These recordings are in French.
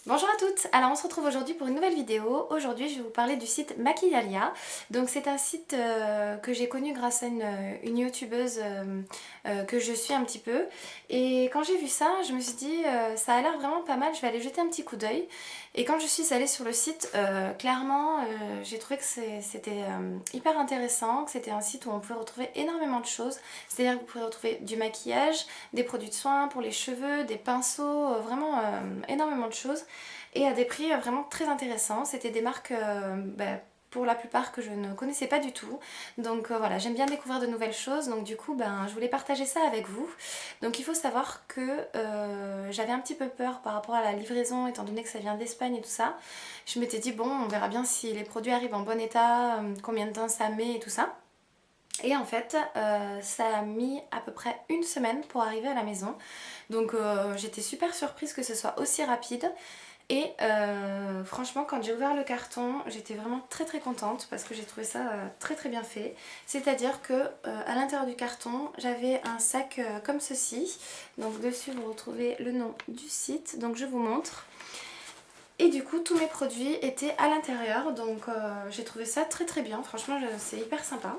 Bonjour à toutes, alors on se retrouve aujourd'hui pour une nouvelle vidéo. Aujourd'hui je vais vous parler du site Maquillalia. Donc c'est un site que j'ai connu grâce à une youtubeuse que je suis un petit peu. Et quand j'ai vu ça, je me suis dit ça a l'air vraiment pas mal, je vais aller jeter un petit coup d'œil. Et quand je suis allée sur le site, clairement j'ai trouvé que c'était hyper intéressant, que c'était un site où on pouvait retrouver énormément de choses. C'est-à-dire que vous pouvez retrouver du maquillage, des produits de soins pour les cheveux, des pinceaux, vraiment énormément de choses et à des prix vraiment très intéressants. C'était des marques pour la plupart que je ne connaissais pas du tout. Donc voilà, j'aime bien découvrir de nouvelles choses, donc du coup je voulais partager ça avec vous. Donc il faut savoir que j'avais un petit peu peur par rapport à la livraison étant donné que ça vient d'Espagne et tout ça. Je m'étais dit bon, on verra bien si les produits arrivent en bon état, combien de temps ça met et tout ça. Et en fait, ça a mis à peu près une semaine pour arriver à la maison. Donc j'étais super surprise que ce soit aussi rapide. Et franchement, quand j'ai ouvert le carton, j'étais vraiment très contente parce que j'ai trouvé ça très bien fait. C'est-à-dire que à l'intérieur du carton, j'avais un sac comme ceci. Donc dessus, vous retrouvez le nom du site. Donc je vous montre. Et du coup, tous mes produits étaient à l'intérieur. Donc j'ai trouvé ça très bien. Franchement, c'est hyper sympa.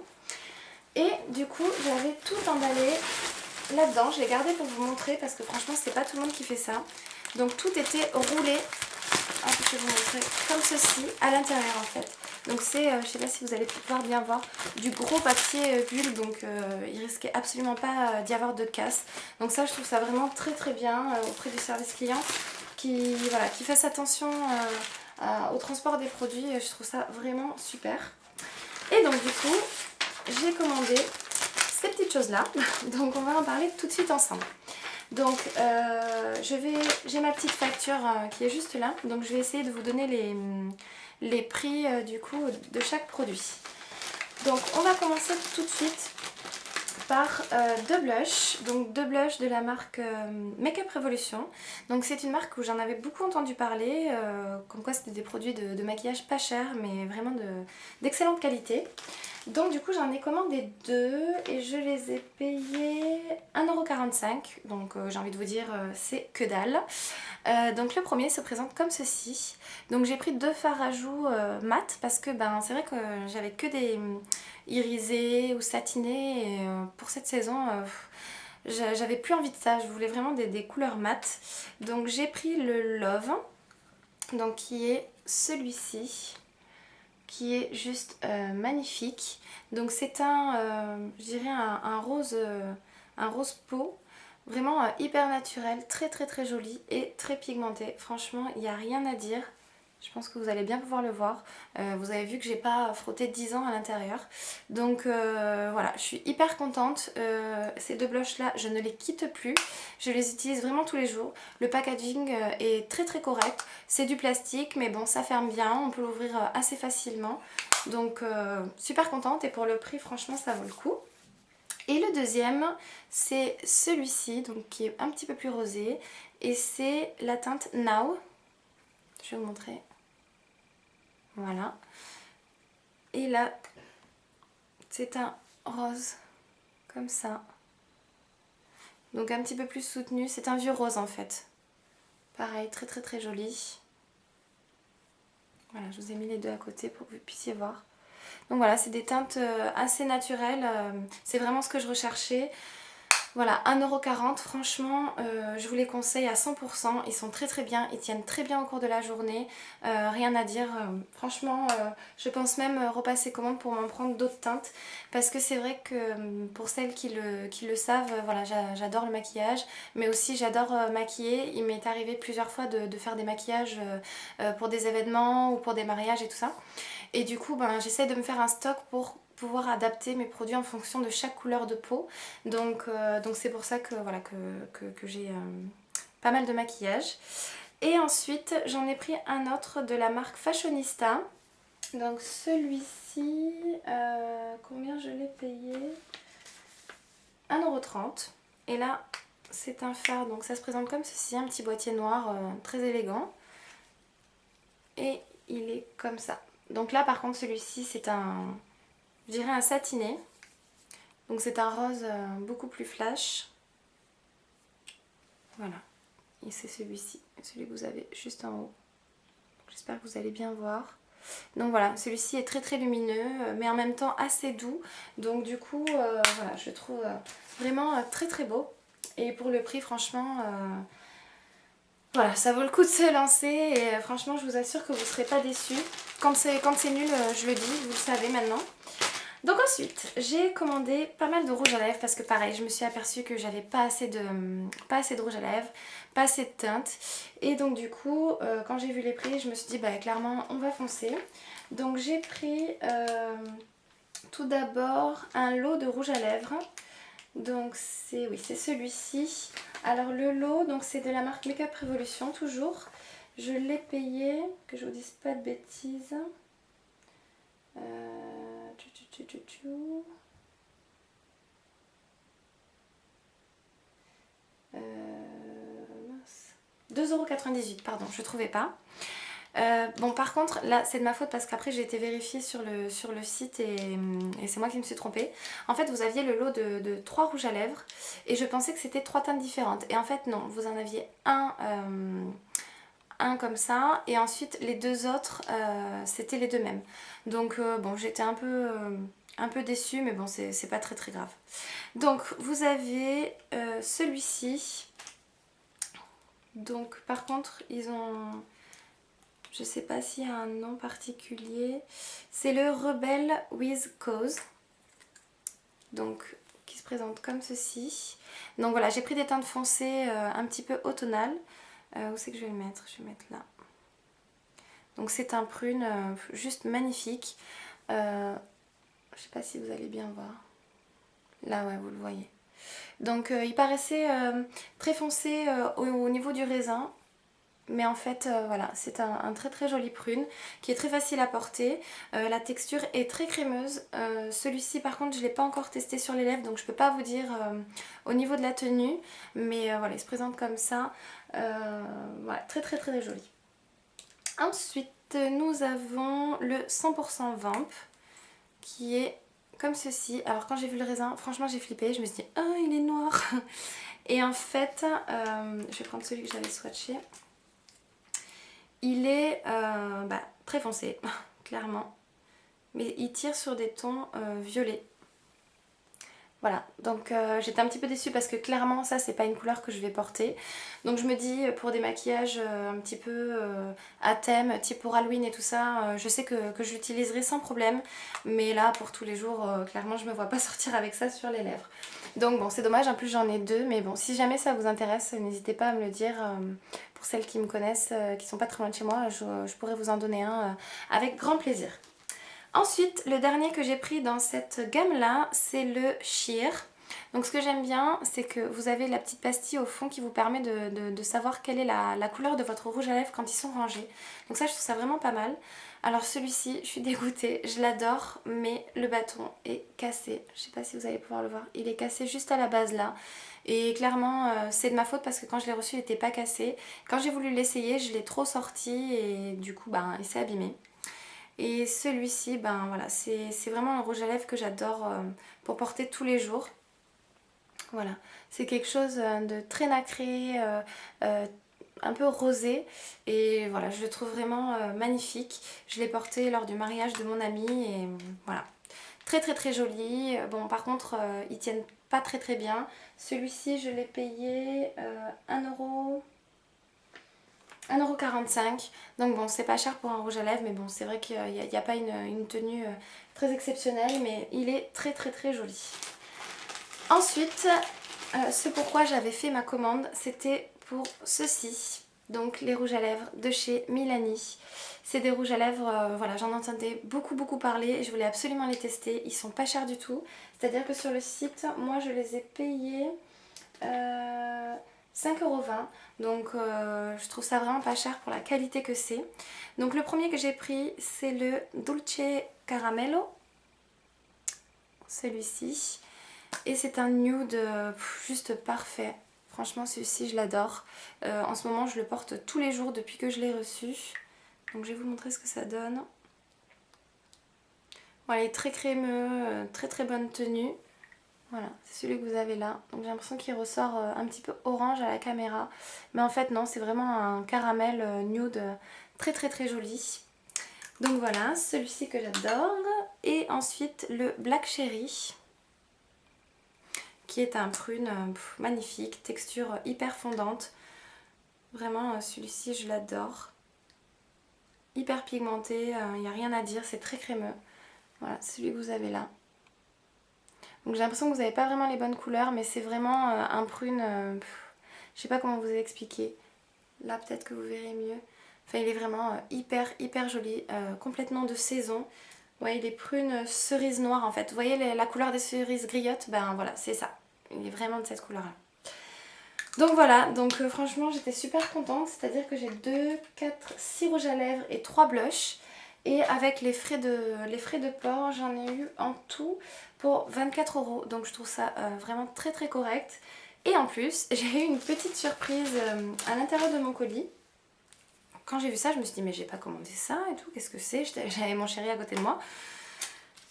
Et du coup, j'avais tout emballé là-dedans. Je l'ai gardé pour vous montrer parce que franchement, c'est pas tout le monde qui fait ça. Donc tout était roulé. Hop, je vais vous montrer comme ceci à l'intérieur en fait. Donc c'est, je sais pas si vous allez pouvoir bien voir, du gros papier bulle. Donc il risquait absolument pas d'y avoir de casse. Donc ça, je trouve ça vraiment très bien auprès du service client qui fasse attention au transport des produits. Je trouve ça vraiment super. Et donc du coup, j'ai commandé ces petites choses là. Donc on va en parler tout de suite ensemble. Donc j'ai ma petite facture qui est juste là. Donc je vais essayer de vous donner les prix du coup de chaque produit. Donc on va commencer tout de suite par deux blushs. Donc deux blushs de la marque Makeup Revolution. Donc c'est une marque où j'en avais beaucoup entendu parler. Comme quoi c'était des produits de maquillage pas chers mais vraiment d'excellente qualité. Donc du coup j'en ai commandé deux et je les ai payés 1,45 €. Donc j'ai envie de vous dire c'est que dalle. Donc le premier se présente comme ceci. Donc j'ai pris deux fards à joues mat parce que c'est vrai que j'avais que des irisés ou satinés et pour cette saison j'avais plus envie de ça. Je voulais vraiment des couleurs mat. Donc j'ai pris le Love, donc qui est celui-ci, qui est juste magnifique. Donc c'est je dirais un rose peau, vraiment hyper naturel, très joli et très pigmenté. Franchement, il n'y a rien à dire. Je pense que vous allez bien pouvoir le voir. Vous avez vu que j'ai pas frotté 10 ans à l'intérieur. Donc voilà, je suis hyper contente. Ces deux blushs là, je ne les quitte plus. Je les utilise vraiment tous les jours. Le packaging est très correct. C'est du plastique, mais bon, ça ferme bien. On peut l'ouvrir assez facilement. Donc super contente. Et pour le prix, franchement, ça vaut le coup. Et le deuxième, c'est celui-ci, donc qui est un petit peu plus rosé. Et c'est la teinte Now. Je vais vous montrer. Voilà. Et là, c'est un rose comme ça. Donc un petit peu plus soutenu. C'est un vieux rose en fait. Pareil, très joli. Voilà, je vous ai mis les deux à côté pour que vous puissiez voir. Donc voilà, c'est des teintes assez naturelles. C'est vraiment ce que je recherchais. Voilà, 1,40 €, franchement, je vous les conseille à 100%. Ils sont très bien, ils tiennent très bien au cours de la journée. Rien à dire. Franchement, je pense même repasser commande pour m'en prendre d'autres teintes. Parce que c'est vrai que pour celles qui le savent, voilà, j'adore le maquillage. Mais aussi j'adore maquiller. Il m'est arrivé plusieurs fois de faire des maquillages pour des événements ou pour des mariages et tout ça. Et du coup, j'essaie de me faire un stock pour pouvoir adapter mes produits en fonction de chaque couleur de peau. Donc c'est pour ça que, voilà, que j'ai pas mal de maquillage. Et ensuite, j'en ai pris un autre de la marque Fashionista. Donc celui-ci, combien je l'ai payé? 1,30 €. Et là, c'est un fard, donc ça se présente comme ceci, un petit boîtier noir très élégant. Et il est comme ça. Donc là, par contre, celui-ci, c'est je dirais un satiné. Donc c'est un rose beaucoup plus flash. Voilà. et c'est celui-ci, celui que vous avez juste en haut. J'espère que vous allez bien voir. Donc voilà, celui-ci est très très lumineux, mais en même temps assez doux. Donc du coup, voilà, je le trouve vraiment très très beau. Et pour le prix, franchement, voilà, ça vaut le coup de se lancer. Et franchement, je vous assure que vous ne serez pas déçus. Quand c'est nul, je le dis, vous le savez maintenant. Donc ensuite, j'ai commandé pas mal de rouge à lèvres parce que pareil, je me suis aperçue que j'avais pas assez de rouge à lèvres, pas assez de teinte. Et donc du coup, quand j'ai vu les prix, je me suis dit bah clairement on va foncer. Donc j'ai pris tout d'abord un lot de rouge à lèvres. Donc c'est celui-ci. Alors le lot, donc c'est de la marque Make Up Revolution toujours. Je l'ai payé, que je vous dise pas de bêtises. Mince. 2,98 €, pardon, je trouvais pas. Bon par contre là c'est de ma faute parce qu'après j'ai été vérifier sur le site et c'est moi qui me suis trompée. En fait vous aviez le lot de 3 rouges à lèvres et je pensais que c'était 3 teintes différentes et en fait non, vous en aviez un comme ça et ensuite les deux autres c'était les deux mêmes. Donc bon j'étais un peu déçue mais bon c'est pas très très grave. Donc vous avez celui-ci. Donc par contre ils ont... Je sais pas s'il y a un nom particulier. C'est le Rebel with Cause. Donc, qui se présente comme ceci. Donc voilà, j'ai pris des teintes foncées un petit peu automnales. Où c'est que je vais le mettre? Je vais le mettre là. Donc c'est un prune juste magnifique. Je sais pas si vous allez bien voir. Là, ouais, vous le voyez. Donc il paraissait très foncé au niveau du raisin. Mais en fait voilà, c'est un très très joli prune qui est très facile à porter. La texture est très crémeuse. Celui-ci par contre je ne l'ai pas encore testé sur les lèvres donc je ne peux pas vous dire au niveau de la tenue. Mais voilà, il se présente comme ça. Voilà, très très très joli. Ensuite nous avons le 100% Vamp qui est comme ceci. Alors quand j'ai vu le raisin, franchement j'ai flippé. Je me suis dit oh il est noir. Et en fait, je vais prendre celui que j'avais swatché. Il est très foncé, clairement. Mais il tire sur des tons violets. Voilà, donc j'étais un petit peu déçue parce que clairement ça c'est pas une couleur que je vais porter. Donc je me dis pour des maquillages un petit peu à thème, type pour Halloween et tout ça, je sais que je l'utiliserai sans problème. Mais là pour tous les jours, clairement je me vois pas sortir avec ça sur les lèvres. Donc bon c'est dommage, en plus j'en ai deux. Mais bon si jamais ça vous intéresse, n'hésitez pas à me le dire. Pour celles qui me connaissent, qui sont pas très loin de chez moi, je pourrais vous en donner un avec grand plaisir. Ensuite, le dernier que j'ai pris dans cette gamme-là, c'est le Sheer. Donc ce que j'aime bien, c'est que vous avez la petite pastille au fond qui vous permet de savoir quelle est la couleur de votre rouge à lèvres quand ils sont rangés. Donc ça, je trouve ça vraiment pas mal. Alors celui-ci, je suis dégoûtée, je l'adore, mais le bâton est cassé. Je sais pas si vous allez pouvoir le voir. Il est cassé juste à la base là. Et clairement, c'est de ma faute parce que quand je l'ai reçu, il n'était pas cassé. Quand j'ai voulu l'essayer, je l'ai trop sorti et du coup, il s'est abîmé. Et celui-ci, voilà, c'est vraiment un rouge à lèvres que j'adore pour porter tous les jours. Voilà, c'est quelque chose de très nacré, un peu rosé. Et voilà, je le trouve vraiment magnifique. Je l'ai porté lors du mariage de mon ami et voilà. Très très très joli. Bon par contre, ils tiennent pas très très bien. Celui-ci, je l'ai payé 1,45 €. Donc bon, c'est pas cher pour un rouge à lèvres, mais bon, c'est vrai qu'il n'y a pas une tenue très exceptionnelle, mais il est très très très joli. Ensuite, ce pourquoi j'avais fait ma commande, c'était pour ceci. Donc les rouges à lèvres de chez Milani. C'est des rouges à lèvres, voilà, j'en entendais beaucoup beaucoup parler et je voulais absolument les tester. Ils sont pas chers du tout. C'est-à-dire que sur le site, moi je les ai payés 5,20 €. Donc je trouve ça vraiment pas cher pour la qualité que c'est. Donc le premier que j'ai pris, c'est le Dulce Caramello. Celui-ci. Et c'est un nude juste parfait. Franchement celui-ci je l'adore. En ce moment je le porte tous les jours depuis que je l'ai reçu. Donc je vais vous montrer ce que ça donne. Voilà, il est très crémeux, très très bonne tenue. Voilà, c'est celui que vous avez là. Donc j'ai l'impression qu'il ressort un petit peu orange à la caméra. Mais en fait non, c'est vraiment un caramel nude très très très joli. Donc voilà, celui-ci que j'adore. Et ensuite le Black Cherry, qui est un prune magnifique, texture hyper fondante. Vraiment celui-ci je l'adore. Hyper pigmenté, il n'y a rien à dire, c'est très crémeux. Voilà, c'est celui que vous avez là. Donc j'ai l'impression que vous n'avez pas vraiment les bonnes couleurs, mais c'est vraiment un prune, je sais pas comment vous expliquer. Là peut-être que vous verrez mieux. Enfin il est vraiment hyper hyper joli, complètement de saison. Vous voyez les prunes cerises noires en fait. Vous voyez la couleur des cerises griottes? Ben voilà, c'est ça. Il est vraiment de cette couleur là. Donc voilà, donc franchement j'étais super contente, c'est-à-dire que j'ai 2, 4, 6 rouges à lèvres et 3 blushs. Et avec les frais de port, j'en ai eu en tout pour 24 €. Donc je trouve ça vraiment très très correct. Et en plus, j'ai eu une petite surprise à l'intérieur de mon colis. Quand j'ai vu ça, je me suis dit mais j'ai pas commandé ça et tout, qu'est-ce que c'est? J'avais mon chéri à côté de moi.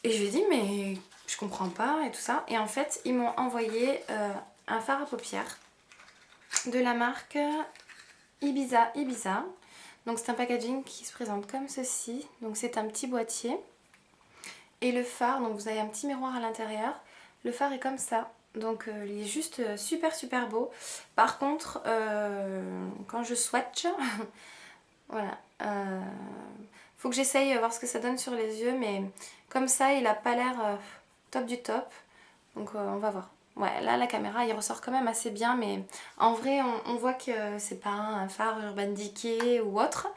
Et je lui ai dit mais je comprends pas et tout ça. Et en fait, ils m'ont envoyé un fard à paupières de la marque Ibiza. Donc c'est un packaging qui se présente comme ceci. Donc c'est un petit boîtier. Et le fard, donc vous avez un petit miroir à l'intérieur. Le fard est comme ça. Donc il est juste super super beau. Par contre, quand je swatch, voilà. Faut que j'essaye voir ce que ça donne sur les yeux. Mais comme ça, il a pas l'air top du top. Donc on va voir. Ouais, là la caméra il ressort quand même assez bien, mais en vrai on voit que c'est pas un phare Urban Decay ou autre.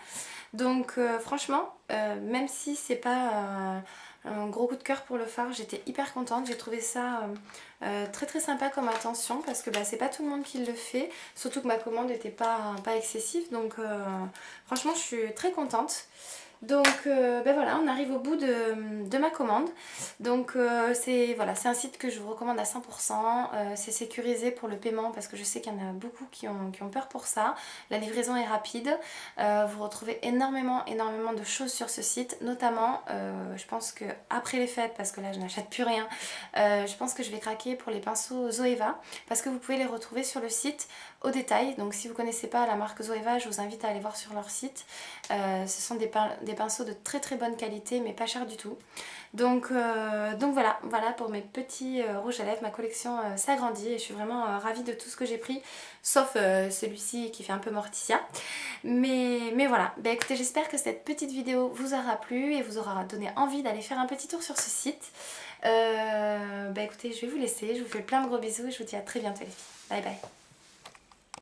Donc franchement, même si c'est pas un gros coup de cœur pour le phare, j'étais hyper contente. J'ai trouvé ça très très sympa comme attention parce que bah, c'est pas tout le monde qui le fait. Surtout que ma commande n'était pas excessive, donc franchement je suis très contente. Donc ben voilà, on arrive au bout de ma commande. Donc c'est voilà, un site que je vous recommande à 100%. C'est sécurisé pour le paiement parce que je sais qu'il y en a beaucoup qui ont peur pour ça. La livraison est rapide. Vous retrouvez énormément de choses sur ce site. Notamment, je pense que après les fêtes, parce que là je n'achète plus rien, je pense que je vais craquer pour les pinceaux Zoeva. Parce que vous pouvez les retrouver sur le site au détail. Donc si vous ne connaissez pas la marque Zoeva, je vous invite à aller voir sur leur site. Ce sont des pinceaux de très très bonne qualité mais pas cher du tout. Donc voilà pour mes petits rouges à lèvres, ma collection s'agrandit et je suis vraiment ravie de tout ce que j'ai pris, sauf celui-ci qui fait un peu Morticia. Mais voilà, bah écoutez, j'espère que cette petite vidéo vous aura plu et vous aura donné envie d'aller faire un petit tour sur ce site. Bah écoutez, je vais vous laisser, je vous fais plein de gros bisous et je vous dis à très bientôt les filles. Bye bye.